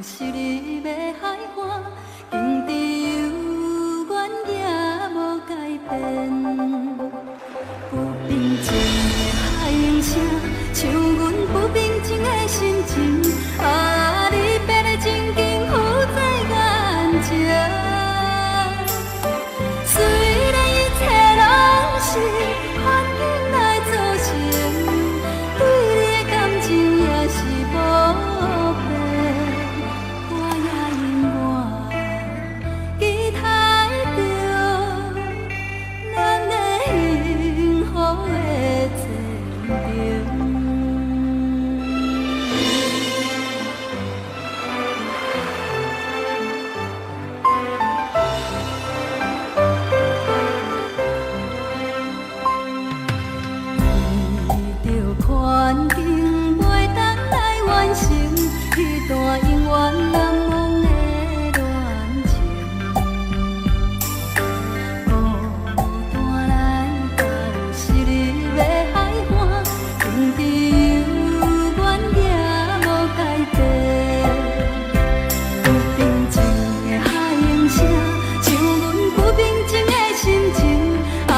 是你要海岸，经知有原也无改变。不平静的海涌声，像阮不平静的心情。啊，你变得真紧浮在眼前。虽然一切拢是环境来造成，对你的感情也是无变。我也永远期待着咱的幸福的前程。环境袂当来完成迄段永远难忘的恋情。孤单来到是你要海岸，天地有原也无改变。不平静的海涌声，像阮不平静的心情。啊，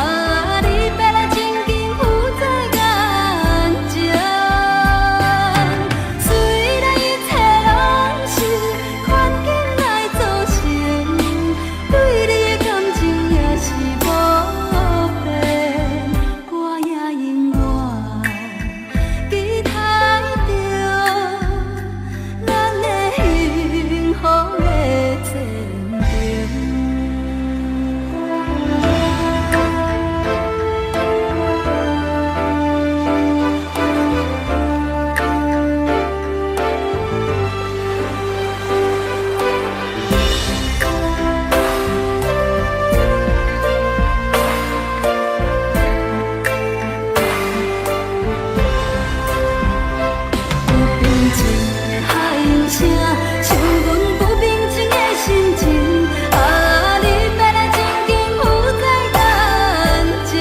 你变来真紧浮在眼前。虽然一切拢是环境来造成，对你的感情也是无变。我也永远期待着咱的幸福的前程。不平静的海涌声，像阮不平静的心情。啊，你变来真紧浮在眼前。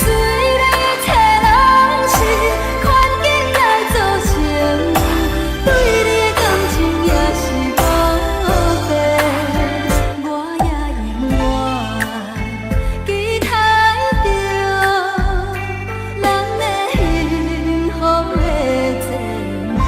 虽然一切拢是环境来造成，对你的感情也是无变。我也永远期待着咱的幸福的前程。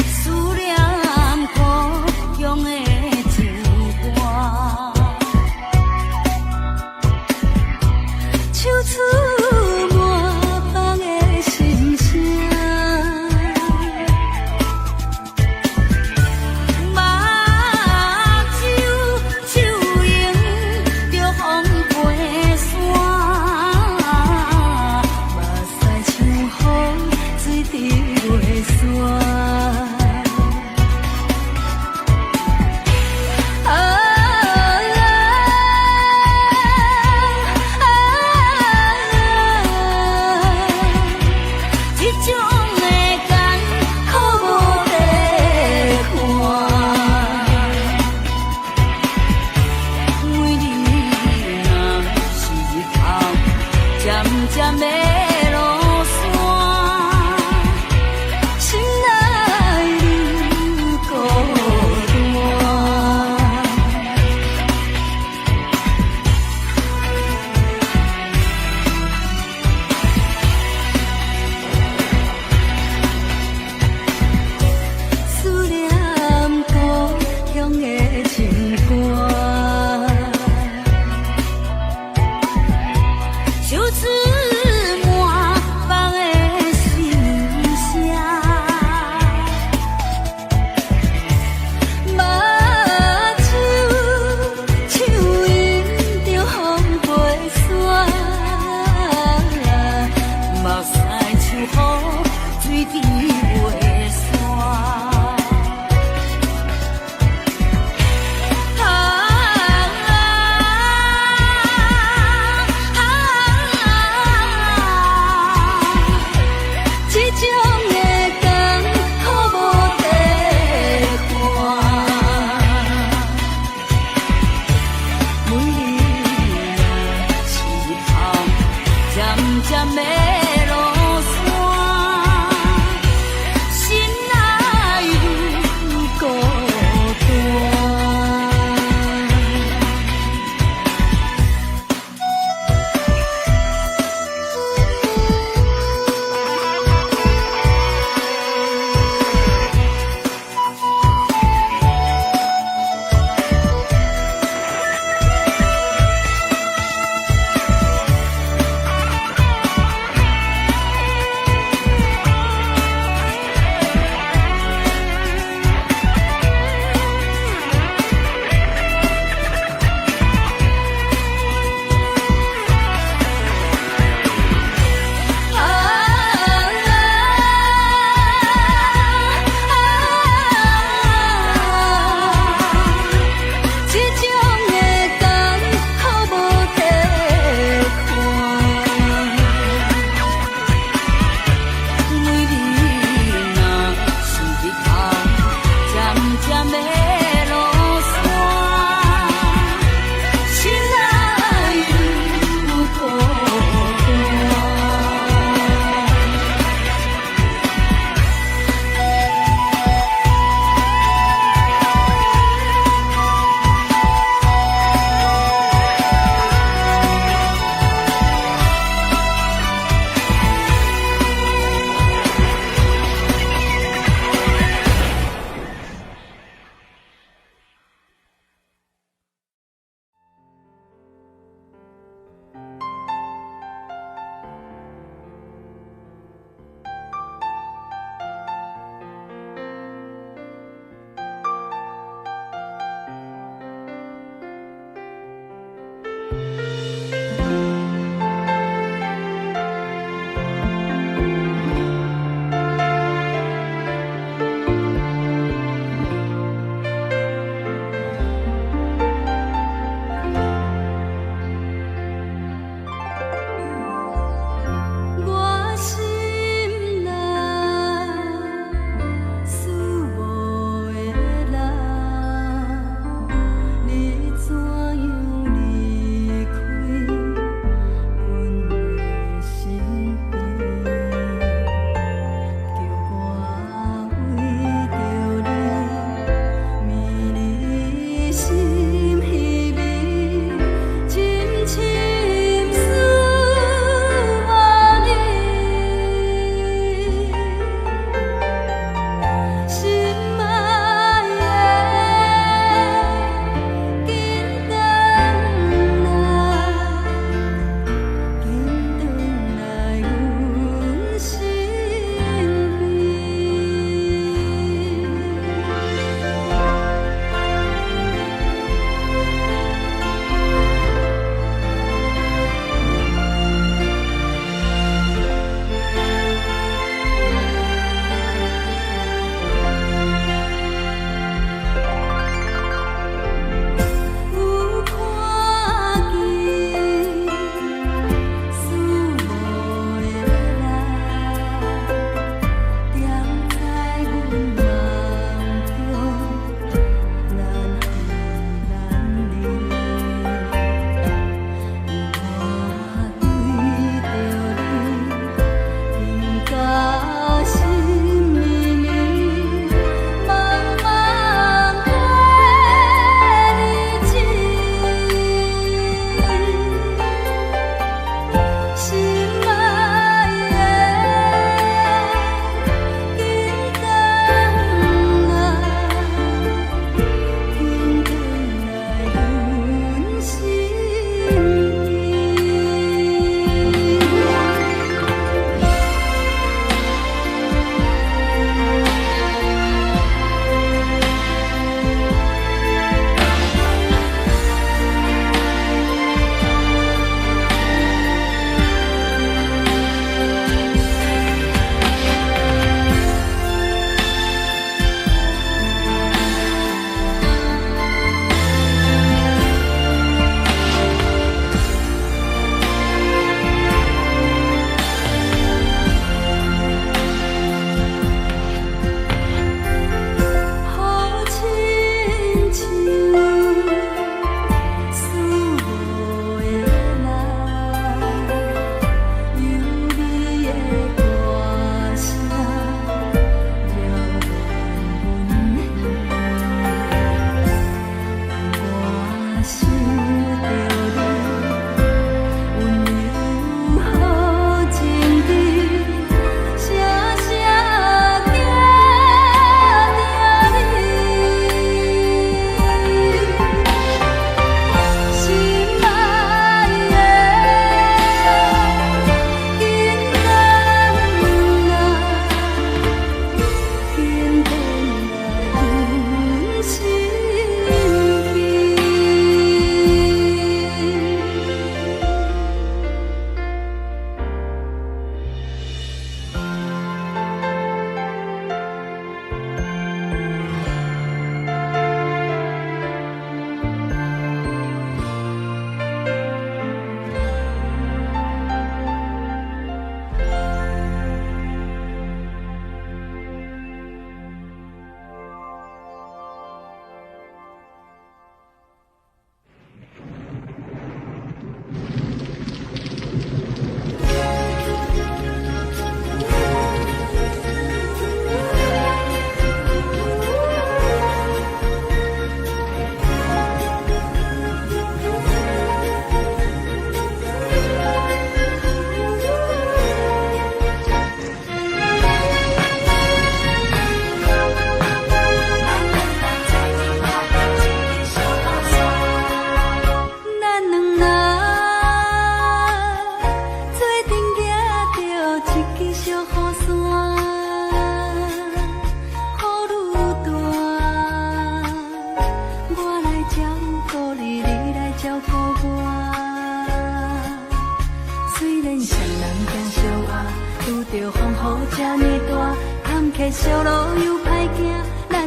思念苦用的情歌，唱出满腹的心声。目睭手用着风飞山，目屎像风水滴落山。这种的甘苦无地看，为你若是日头渐渐要落山，心内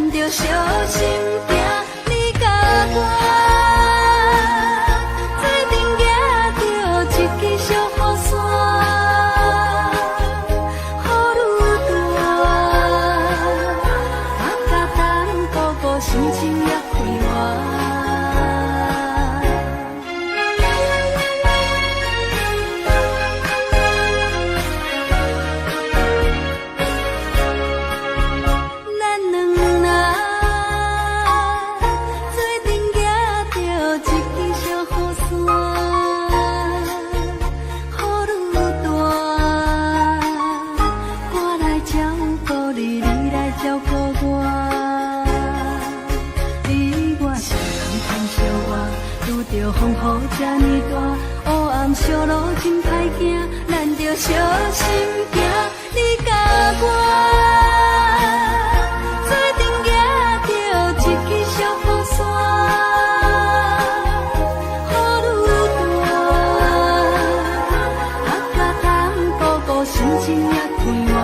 咱着小心行。你甲我做阵行着一支小雨伞，雨愈大，我甲当哥哥心情也快活。风雨这呢大，黑暗小路真歹行，咱着小心行。你甲我做阵行着一支小雨伞，雨愈大，我甲当哥哥心情也快活。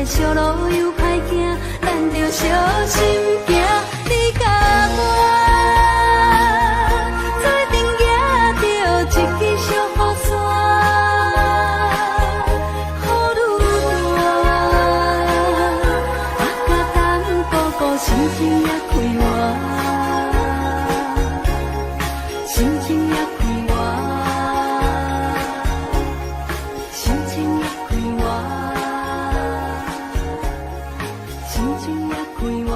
小路又歹行，咱着小心行。你甲我做阵行着一支小雨伞，雨愈大，我甲当哥哥心情也快活，心情也快活，心情也快活。心情也快活。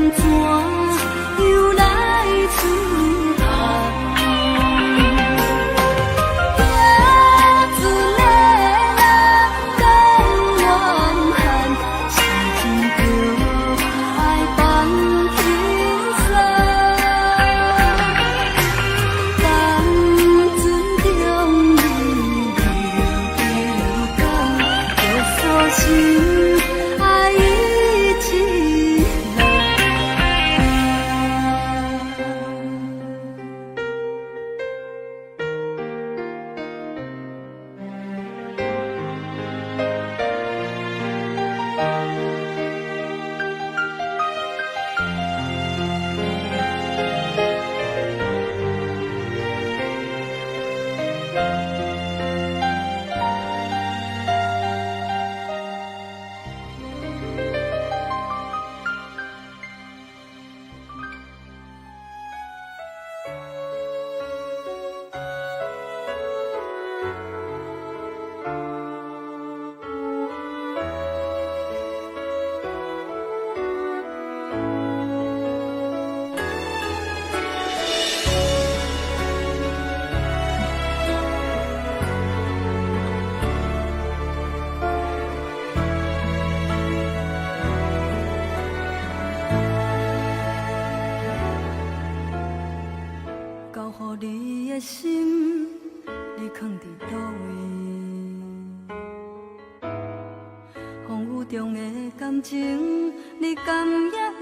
怎又来出航？行船的人更怨恨，是真着爱放轻松。当船中你流港，就索性爱一起来。交予你的心，你藏伫倒位？风雨中的感情，你甘也会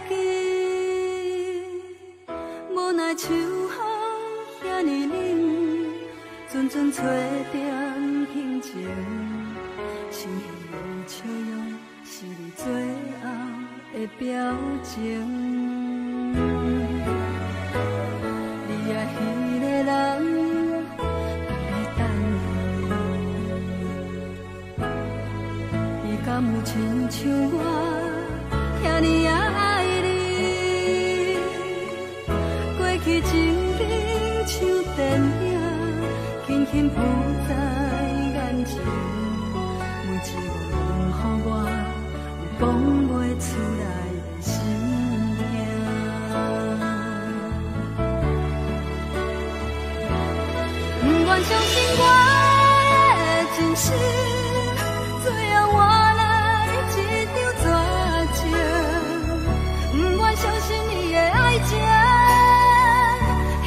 记？无奈秋风遐尼冷，阵阵吹点轻情，想起的笑容，是你最后的表情。你爱迄个人，在等你，伊敢有亲像我，遐尼也爱你？过去情景像电影，轻轻浮在眼前，每一个问候我，有讲袂出来的心痛。不愿相信我的真实，最后换来一场绝情。不愿相信你的爱情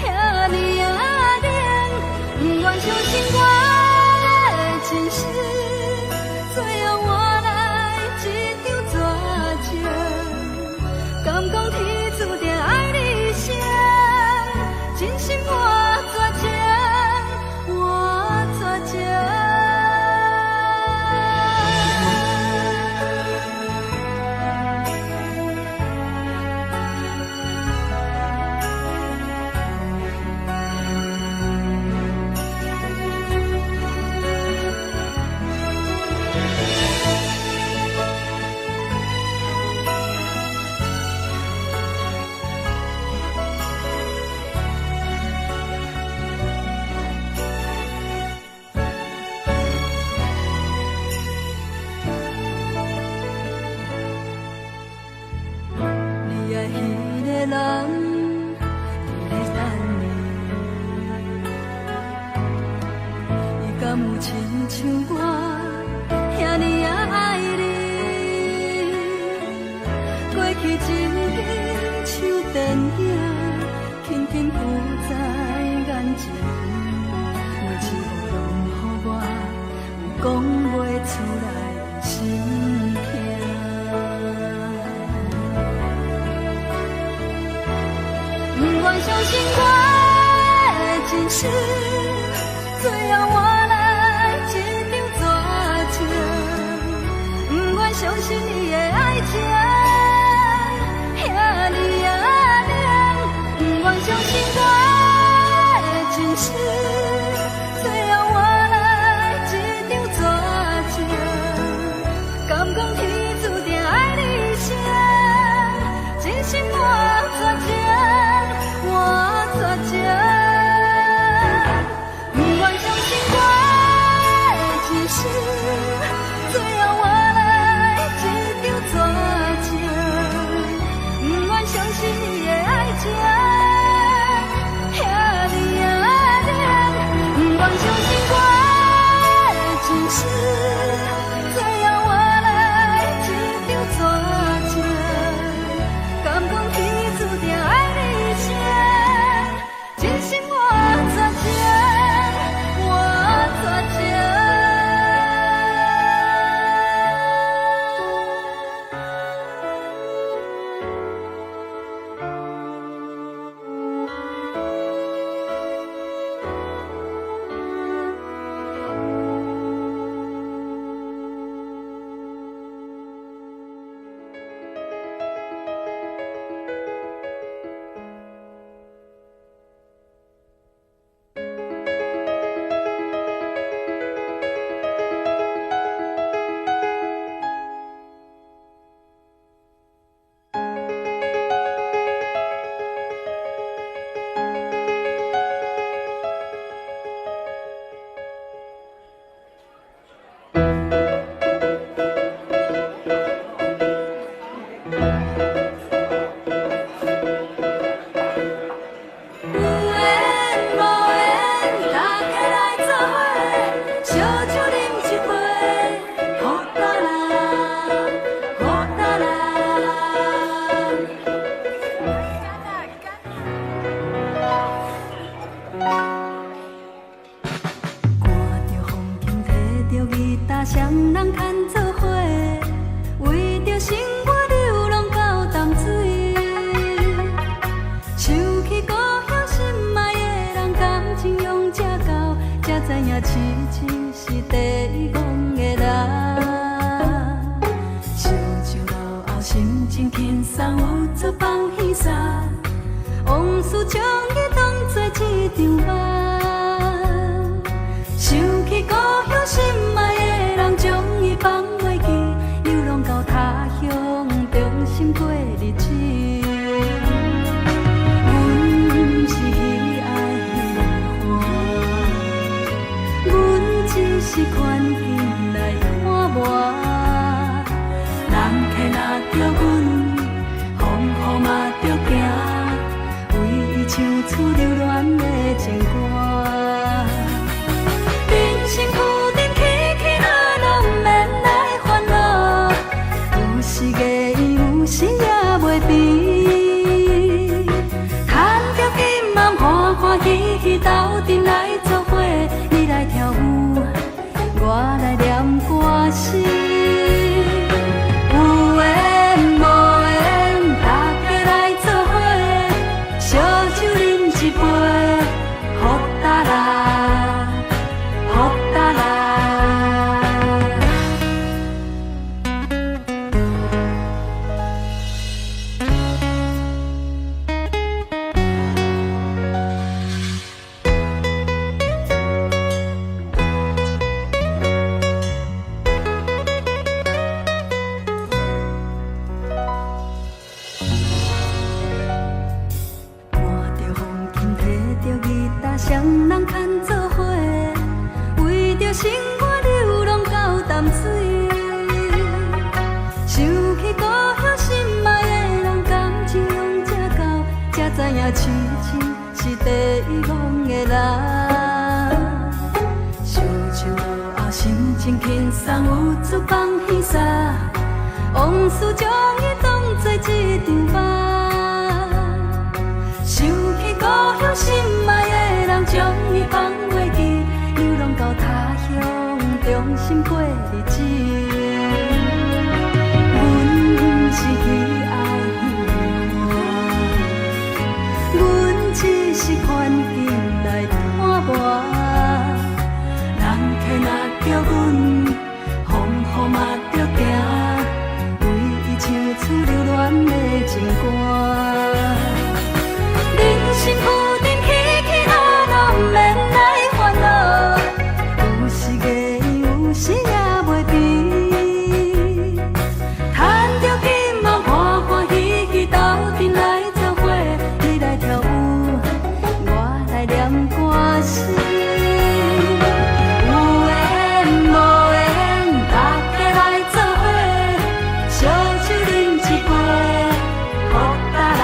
遐尼啊冷，不愿相信我的真实，最后换来一场绝情。敢讲天注定爱你谁？真心我绝情。人在等你，伊敢有亲像我遐尼啊爱你？过去情景像电影，轻轻浮在眼前，每一个问候我，有讲袂出来的心痛。不愿相信我的真实，最后换来一场绝情。不愿相信你的爱情遐尼啊冷，不愿相信我的真实，最后换来一场绝情。敢讲天注定爱你谁？真心我绝情。我绝情，不愿相信我的真实，最后换来一作放耳捒，往事将伊当作一场梦。想起故乡心爱的人，将伊放袂记，流浪到他乡，衷心过日子。阮是喜爱彼花，阮只是看见来看磨。人客若着阮，风雨嘛着行，为伊唱出留恋的情歌。人生有阵起起落落，毋免来烦恼，有时月圆，有时也袂变。赚着金梦，欢欢喜喜斗阵来作伙，你来跳舞，我来念歌词。双人牵做伙，为着生活流浪到淡水。想起故乡心爱的人，感情用这厚，才知影痴情是地狱戆的人。想唱落后，心情轻松，有出放耳捒，往事将伊当作一场梦。想起故乡心爱的人，将伊放袂记，流浪到他乡，衷心过日子。阮是喜爱彼花，阮只是看见来看磨。人客若着阮，风雨嘛着行，为伊唱出留恋的情歌。人生有阵起起落落，毋免来烦恼，有时月圆，有时也袂变。赚着金梦，欢欢喜喜斗阵来作伙，你来跳舞，我来念歌词。有缘无缘，大家来作伙，烧酒饮一杯，福达啦。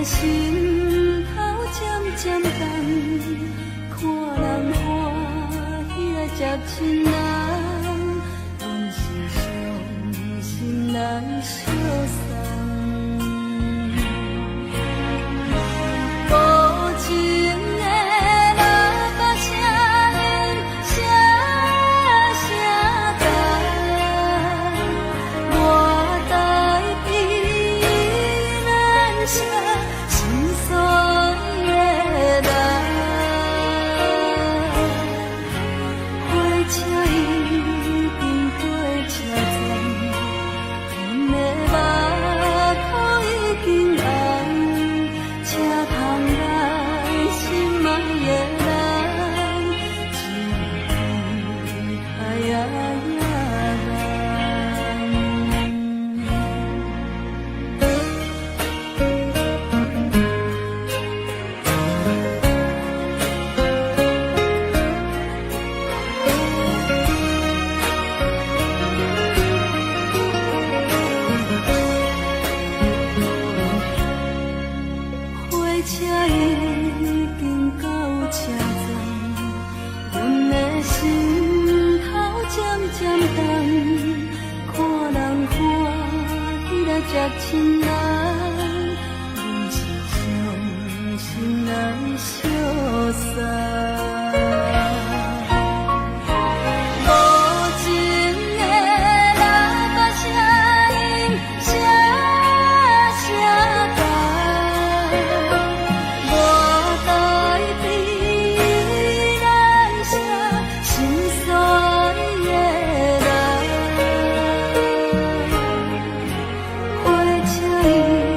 心头渐渐重，看人欢喜来接亲人，阮是伤心来相送。无情的老歌声声声重，才亲人，阮是伤心来相送。回车伊。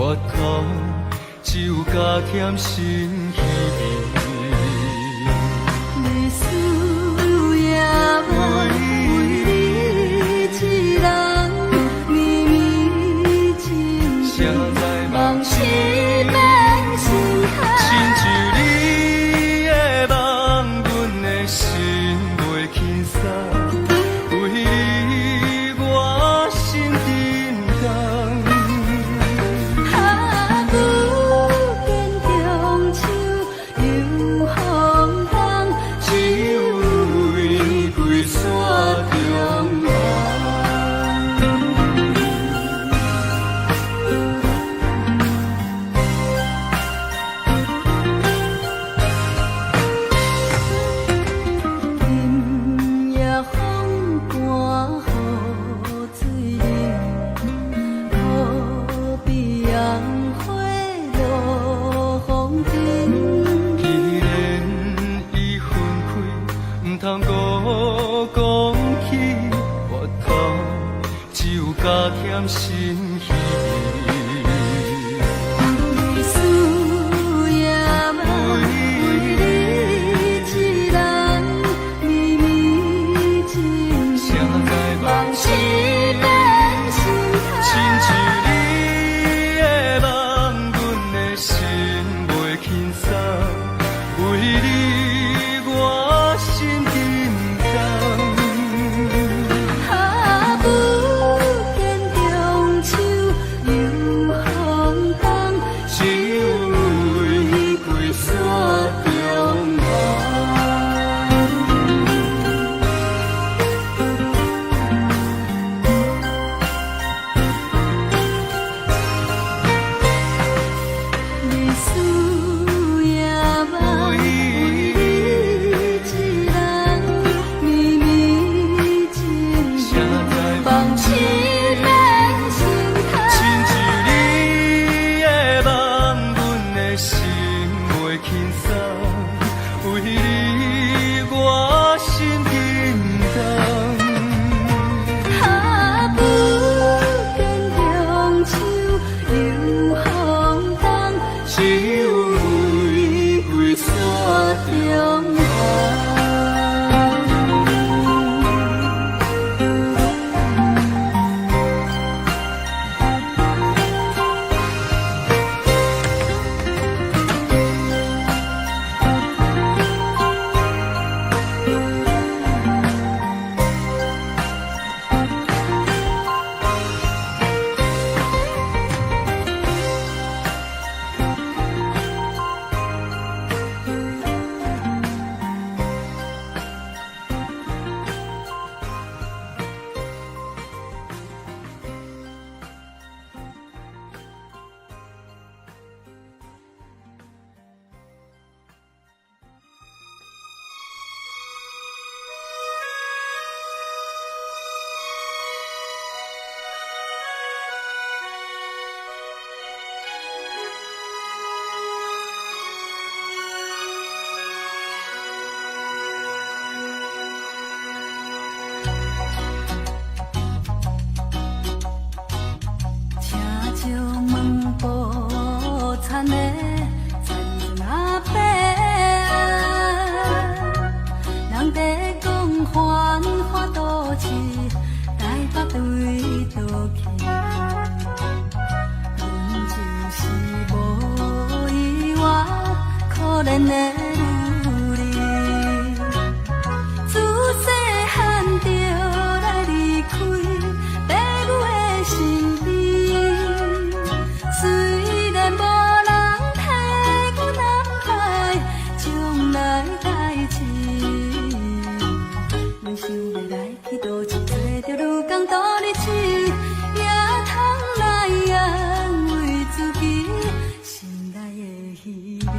越头，只有加添心稀微。你思也无为你一人，绵绵情谁知梦痴变心海。亲像你的梦，阮的心袂轻松。为你我心沉重。下舞见中秋又风冬，只有玫瑰山中望。今夜风寒雨水冷，可比红花落风尘。既然已分开，毋通搁讲起越头，只有加添心稀微。你思也无为你一人，绵绵情谁知梦痴变心亲海。像你的梦，阮的心袂轻松。为你我心沉重。下舞见中秋又风冬，只有玫瑰山中望。你思也无为你一人，绵绵情谁知梦痴变心亲像海。你的梦，阮的心袂轻松。为你我心沉重。下舞见中秋又风冬，只有玫瑰山中望。车石门步田的田阿伯，人在讲繁华都市，台北对倒去，阮就是无依偎，可怜的女儿，自细汉就来离开爸母的身边。虽然无人替阮安排将来代志，阮想要来去倒市，找着愈工多日子，也通来安慰自己心内的虚伪。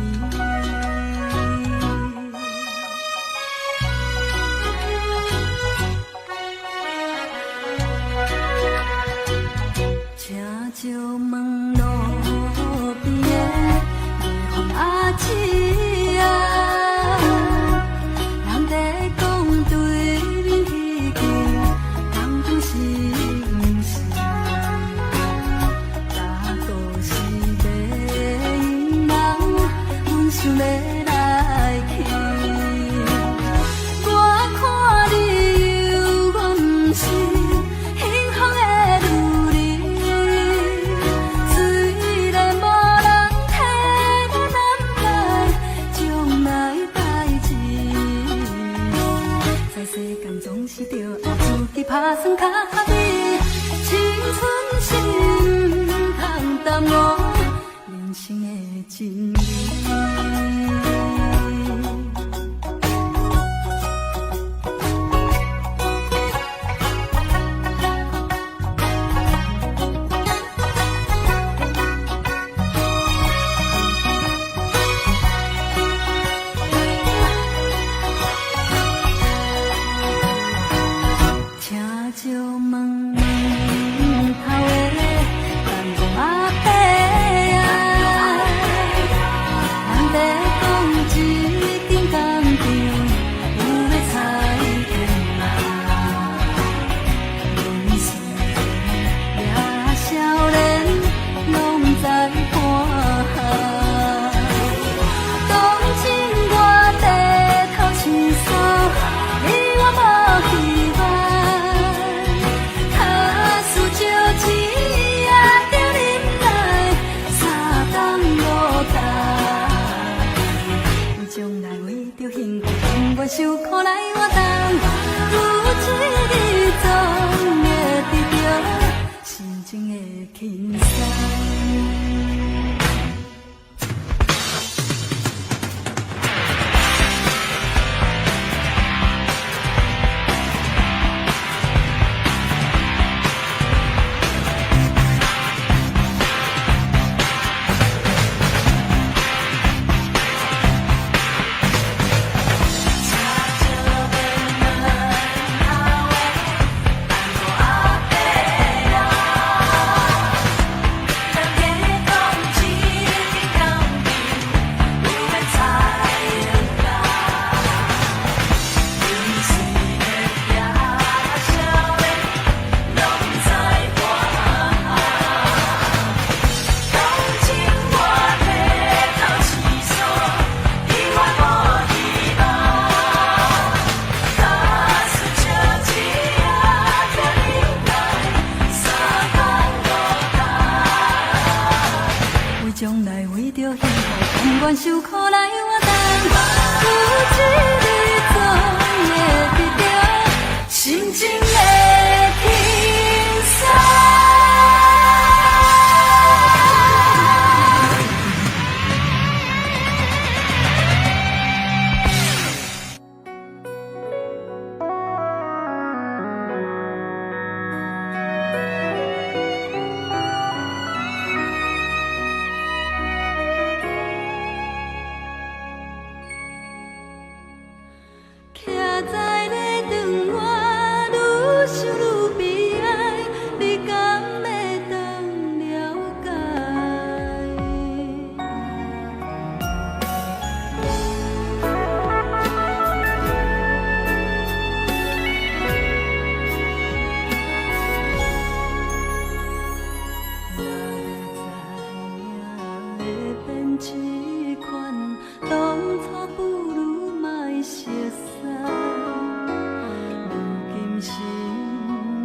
想要来去。我看你有，我不是幸福的女人。虽然无人替我安排将来代志，在世间总是着爱自己打算较美。青春心通淡忘人生的真理。请就问头的南宫阿伯啊，咱在讲一间工厂有要裁员啊，人生也少年拢知看。当今我低头倾诉，你我无希望。我受苦来活动，有一日总会得到心情的轻松。将来为着幸福，甘愿受苦来活动，有一日总会得到心情的轻松。徛在咧长我，愈想愈悲哀，你敢要当了解？若会知影会变这款，当初不如莫熟悉。如今心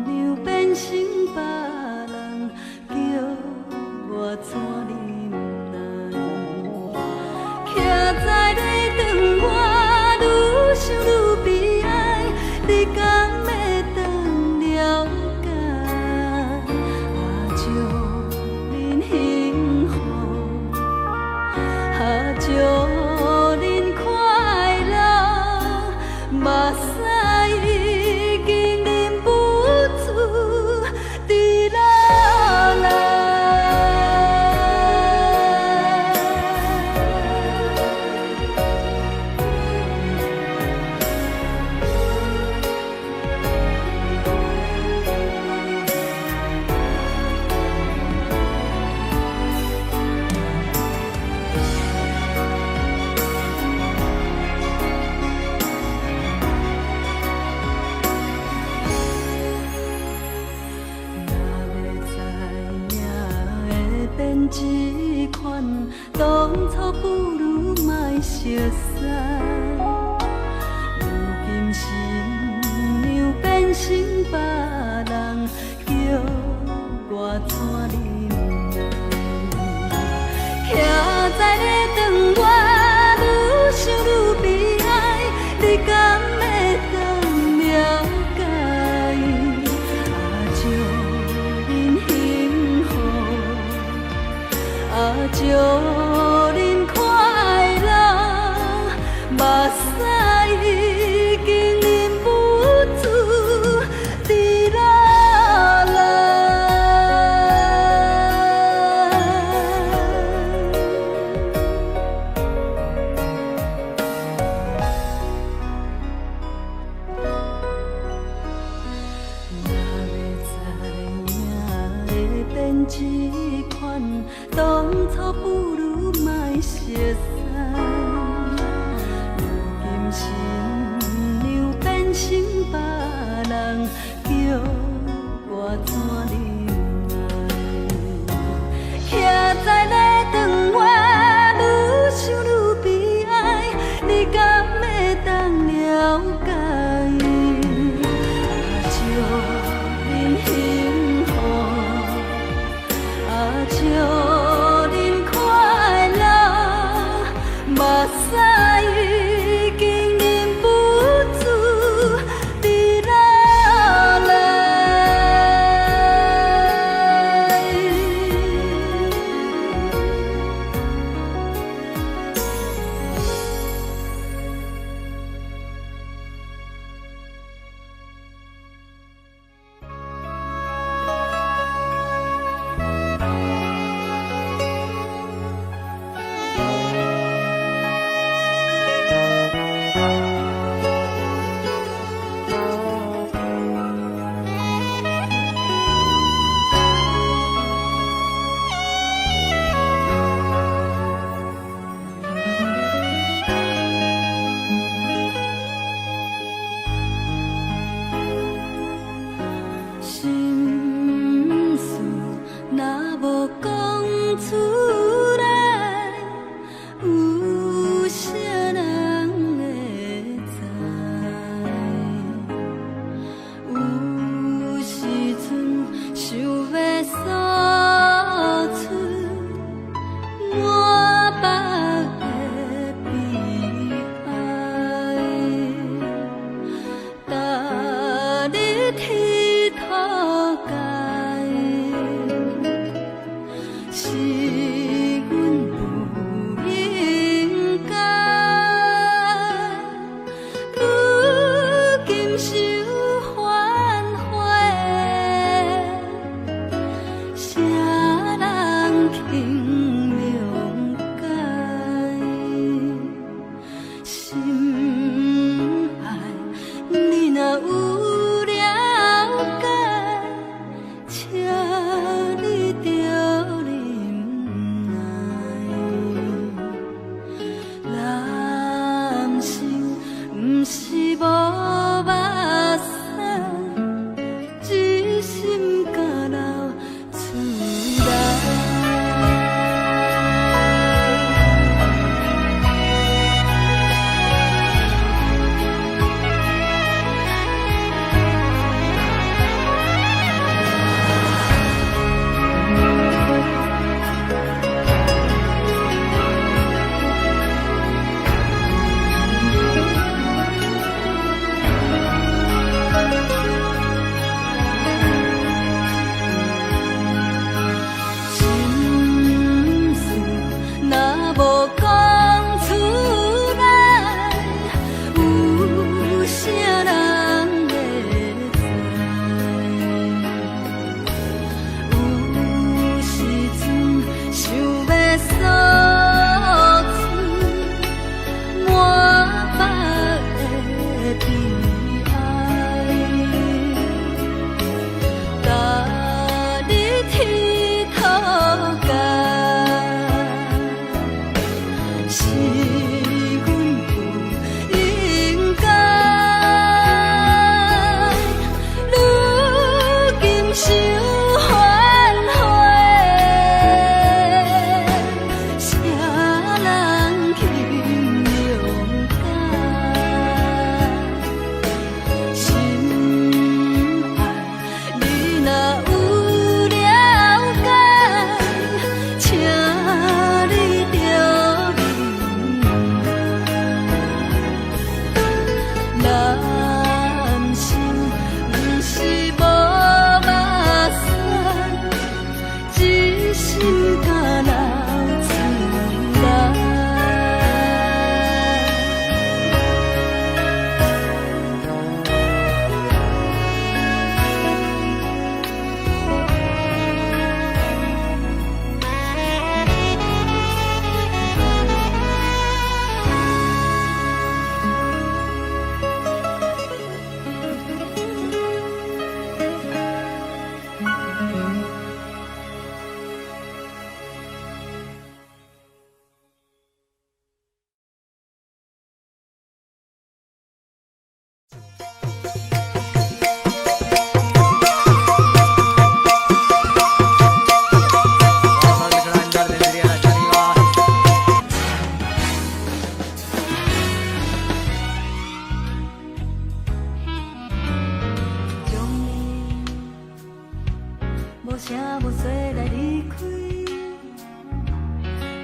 让变成别人，叫我怎忍耐？徛在咧长我，愈想愈悲哀，你敢要当了解？祝恁幸福，祝恁快乐。这款，当初不如莫熟悉。如今新娘变成别人，叫我怎忍耐？徛在咧窗外，愈想愈悲哀，你敢会当了解？祝恁幸福，祝恁快乐，目屎已经忍不住滴落来。这款，当初不如莫熟悉。如今新娘变成别人，叫我怎忍耐？徛在咧窗外，愈想愈悲哀，你敢会当了解？祝恁幸福。祝恁快乐，目屎已经忍不住滴落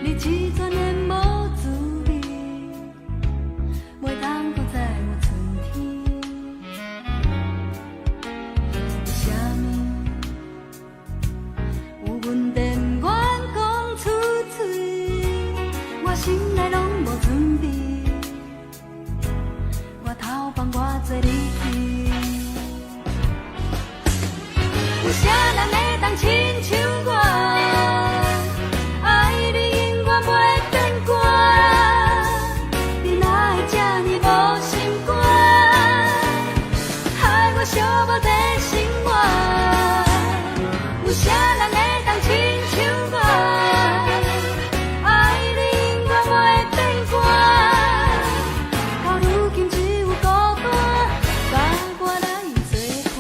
你一转的无滋味，袂当搁再有春天。为什么有阮电话讲出嘴，我心内拢无准备，我头放我做你去。有啥人会当亲像我？爱你永远袂变卦，你哪会这呢无心肝，害我寂寞在心窝。有啥人会当亲像我？爱你永远袂变卦，到如今只有孤单，甲我来作伴。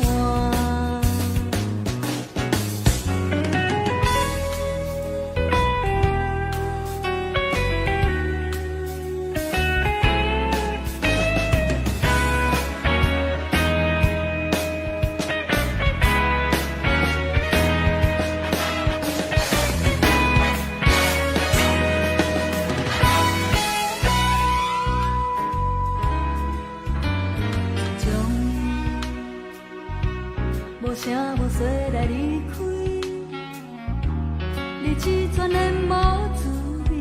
无声无息来离开，你一转的无滋味，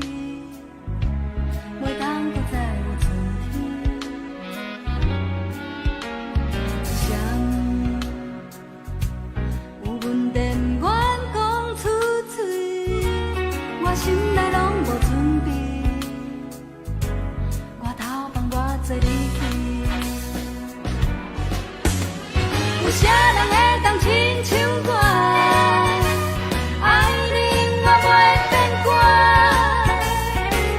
袂当搁再有春天。为什么有阮电话讲出嘴，我心内拢无准备，我头放我做你去。有啥人会当亲像我？爱你永远袂变卦，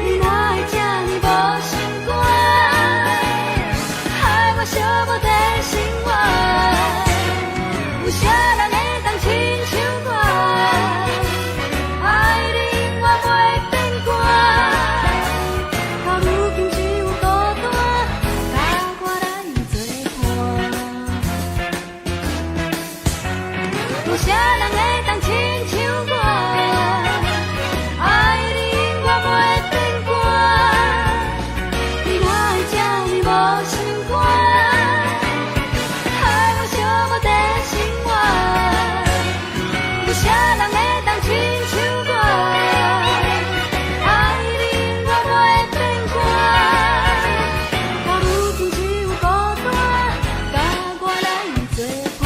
你哪会这呢无心肝，害我寂寞在心窝。有啥人会当亲像我？爱你永远袂变卦，到如今只有孤单，甲我来作伴。有啥人会当亲像我？爱你永远袂变卦，你哪会这呢无心肝，害我寂寞在心窝。有啥人会当亲像我？爱你永远袂变卦，到如今只有孤单，甲我来作伴。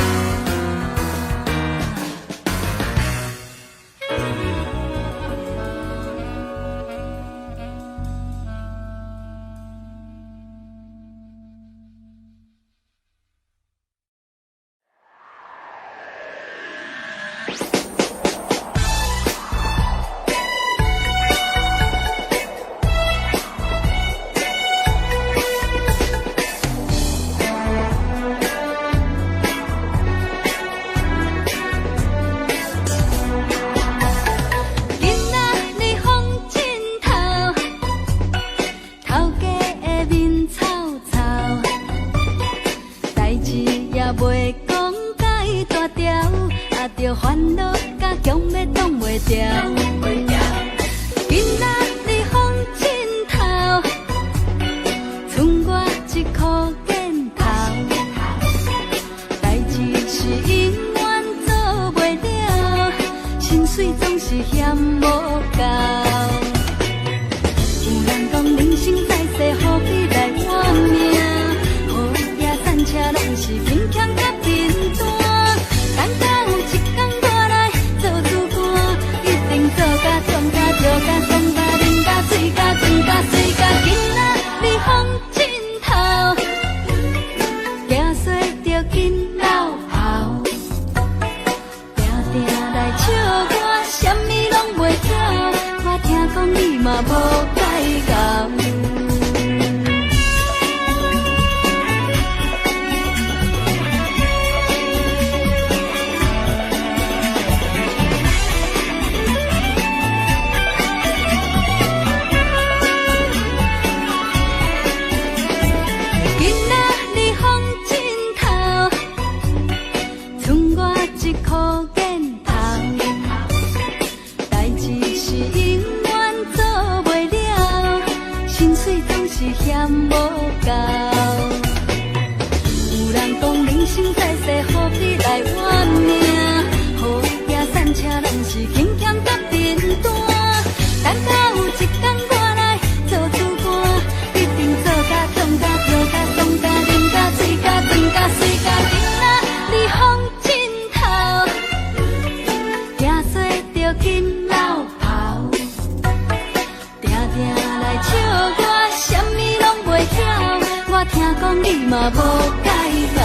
今仔日风真透，头家的面臭臭，代志也袂讲介大条，啊着烦恼甲强要挡袂牢。今仔日风真透，剩我一箍镜头，代志是永远做袂了，心水总是嫌无够。有人讲人生在世，何必来换命？雨也散车拢是勉强甲平淡。等到有一天我来做主干，一定做甲壮甲笑甲爽甲啉甲醉甲醉甲醉甲。今仔日风真透，行衰着紧流跑，定定来笑我，啥物拢袂晓。我听讲你嘛无改到。一箍镜头，代志是永远做嫌无够。有人讲人生在世，何必来怨命？好行善车，拢是轻欠甲面单。等到有一天我来做主官，一定做甲壮甲跳甲爽甲啉甲醉甲转甲水甲囡仔离风尽头，行做着紧老跑，定定来笑我，啥物拢袂晓。我听讲你嘛无改后。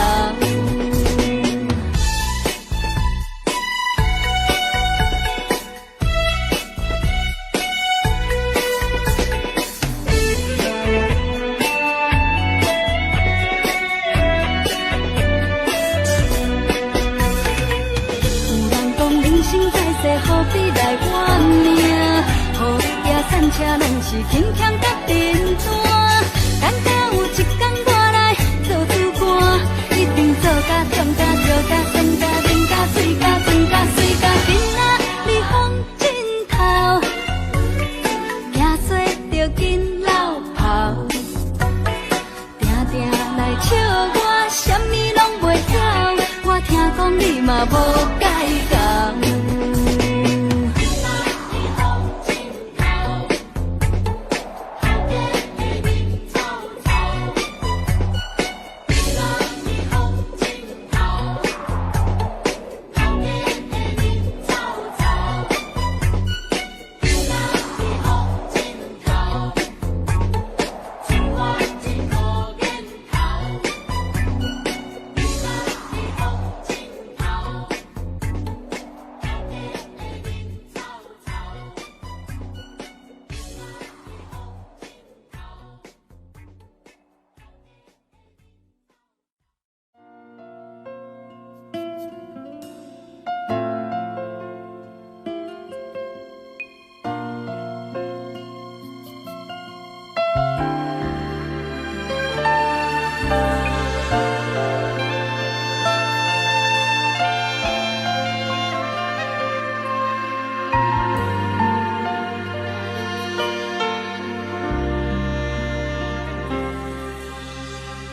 何必来怨命？好行善车，拢是轻欠甲面单。等到有一天我来做主官，一定做甲壮甲跳甲爽甲啉甲醉甲转甲水甲囡仔离风尽头，行做着紧老跑，定定来笑我，啥物拢袂晓。我听讲你嘛无改后。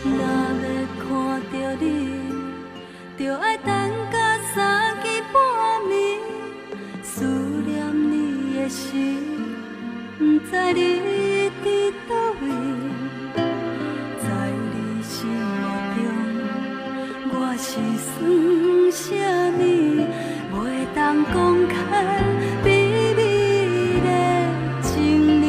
着你，就爱等到三更半暝，思念你的心，不知你伫倒位，在你心目中，我是算啥物，袂当讲开，秘密的情意。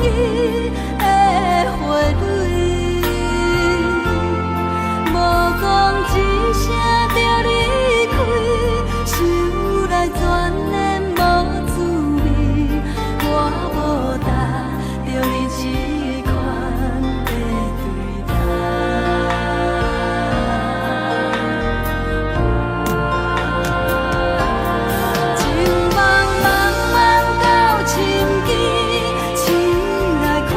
意的花蕊，无讲一声就离开，想来全然无滋味。我无答着你这款的对待。情茫茫到深更，醒来看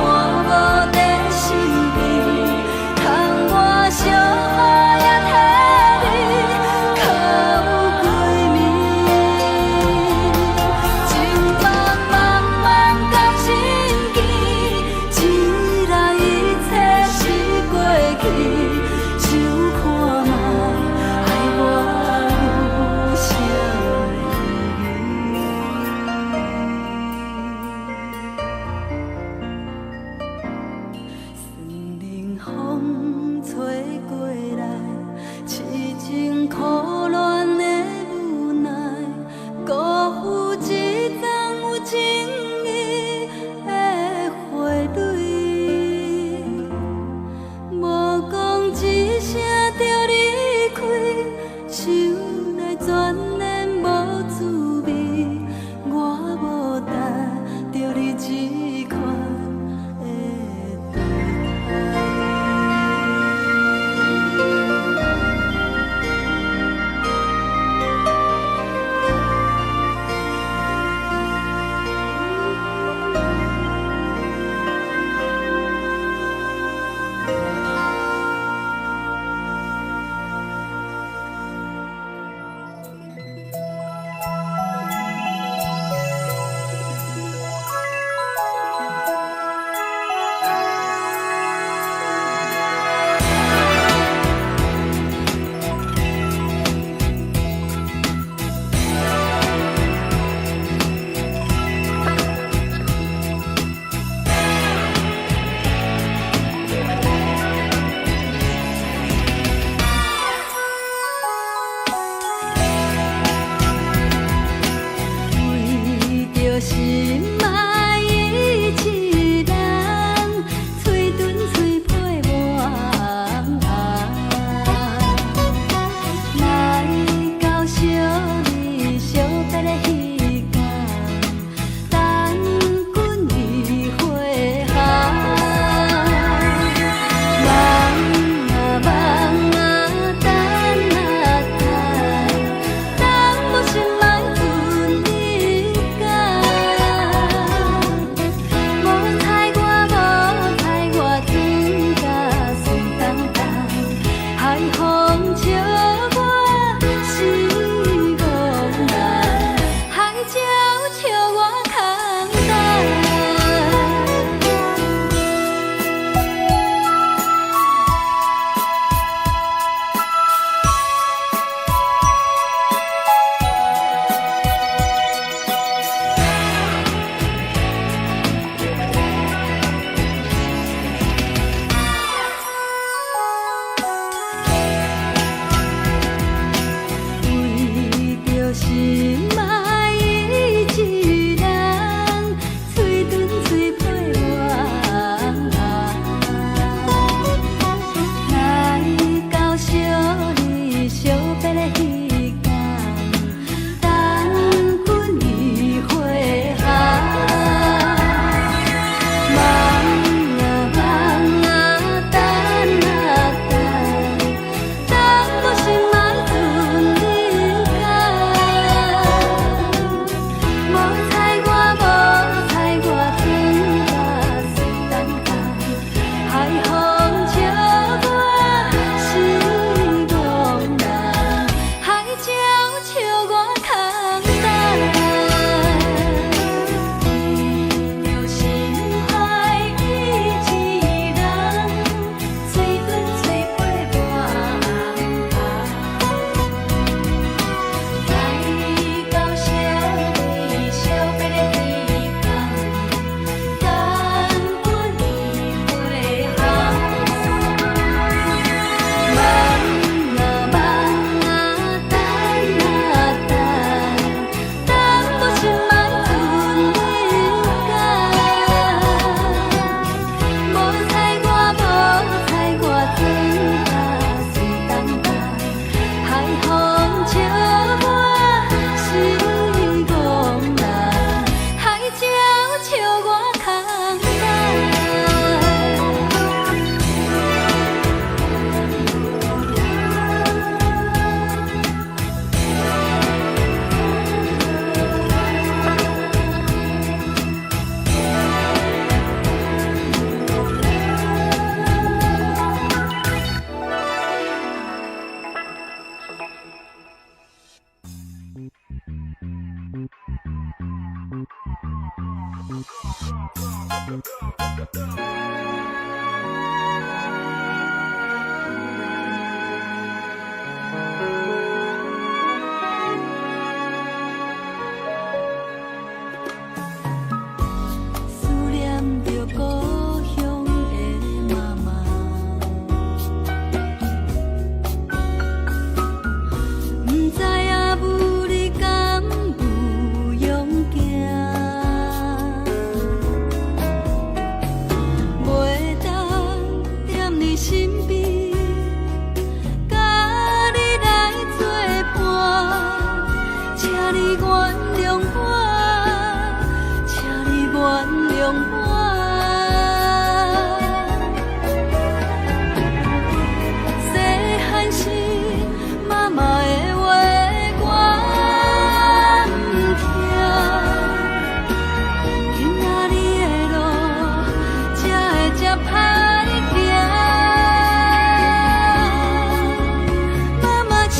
思念着故乡的妈妈，不知影母你敢有勇行，袂当踮你身边，甲你来作伴，请你原谅我，请你原谅我。细汉时，妈妈的话我不听，今仔日的路才会这歹行。妈妈，请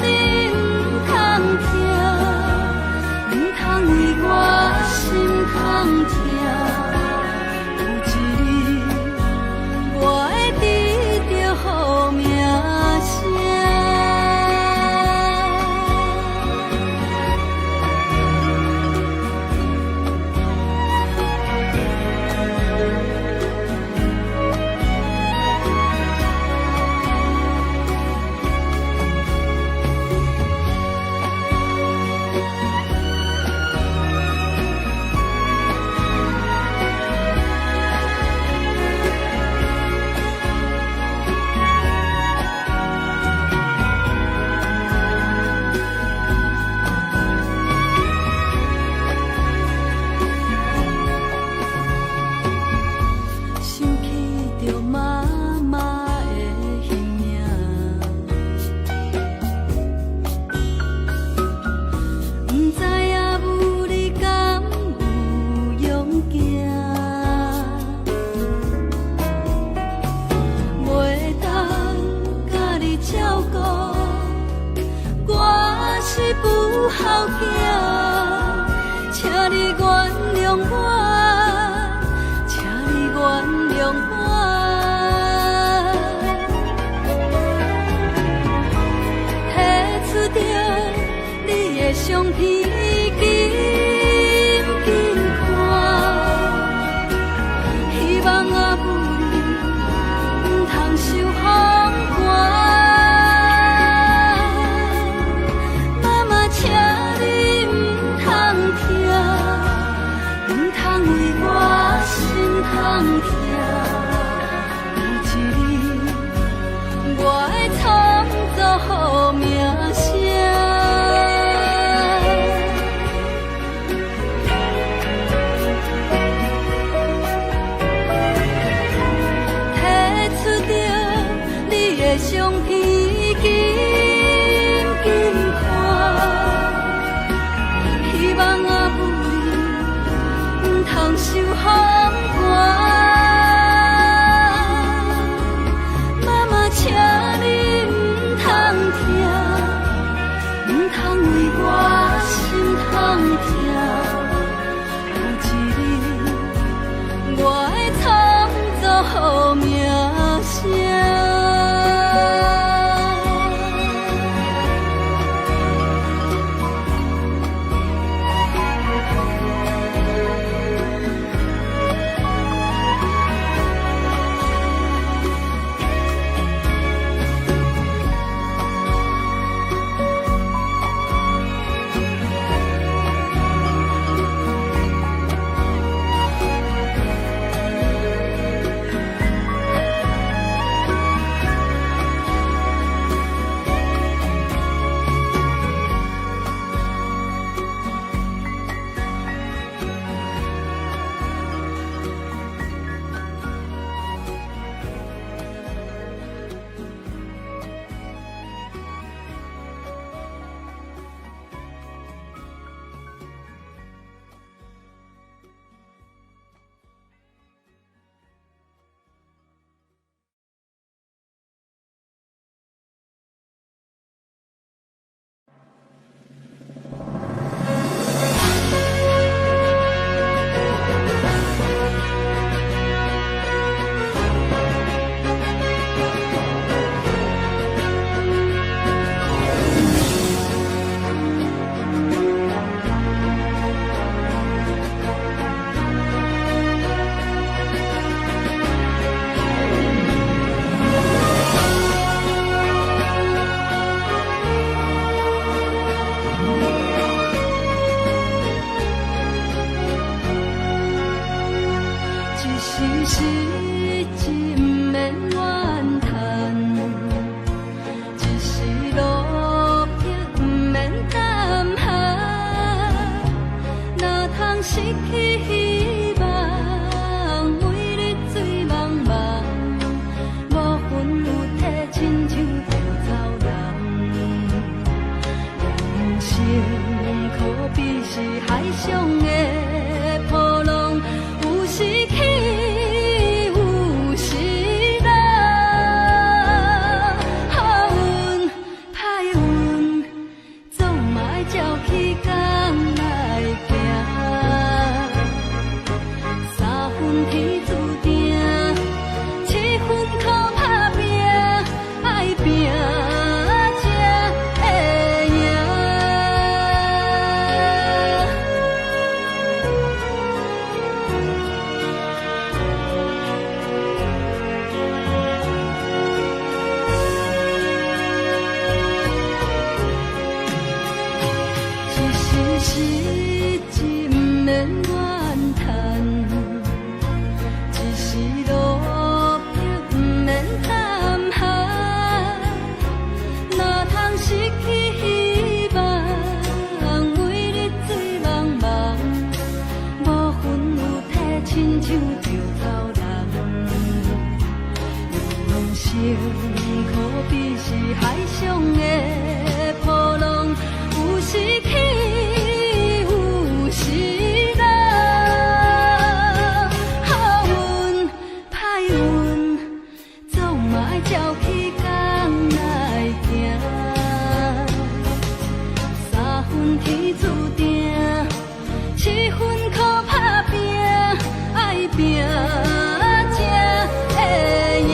你不通听，不通为我心痛痛。有一日，我会记着好名声。想起着妈妈的形影，不知影母你敢有勇行，袂当甲你照顾，我是不孝囝，请你原谅我，请你原谅我。提出着你的相片，紧紧看，希望阿母你不通受风寒。妈妈，请你不通听，不通为我心痛痛。有一日，我会创造好名声。提出着你的相片，紧紧看，希望阿母你不通受风寒。妈妈，请你不通听，不通为我心痛痛。有一日，我会创造好名声。时时真免怨叹，一时落魄不免胆寒，哪通失去希望，每日醉茫茫，无魂有体，亲像稻草人。人生可比是海上的波浪，有时起，有时落。好运歹运，总嘛爱照起工来行。三分天注定，七分靠打拼，爱拼才会赢。一时时真免怨叹，一时落魄不免胆寒，哪通失去希望，每日醉茫茫，无魂有体，亲像稻草人。人生可比是海上的波浪，有时起，有时落。好运歹运，总嘛爱照起工来行。三分天注定，七分靠打拼，爱拼才会赢。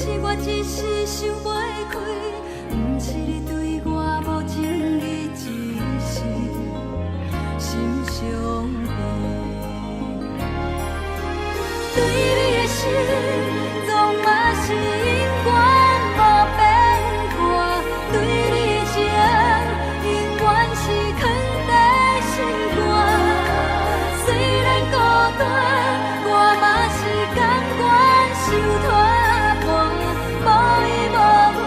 是我一时想袂开，不是你对我无情义，只是心伤悲。对你的心，总嘛是永远无变卦；对你的情，永远是藏在心肝。虽然孤单，我嘛是甘愿受拖磨，无依无怨，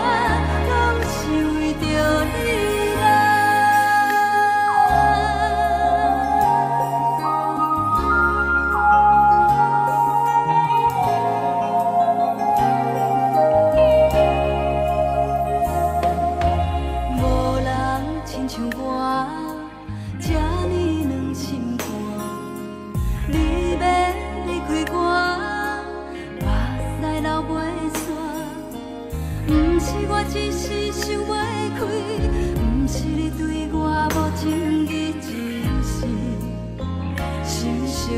拢是为着你啦。无人亲像我，这呢软心肝。你要离开我，目屎流袂煞。不是我一时想袂开，不是你对我无情义，只是心伤。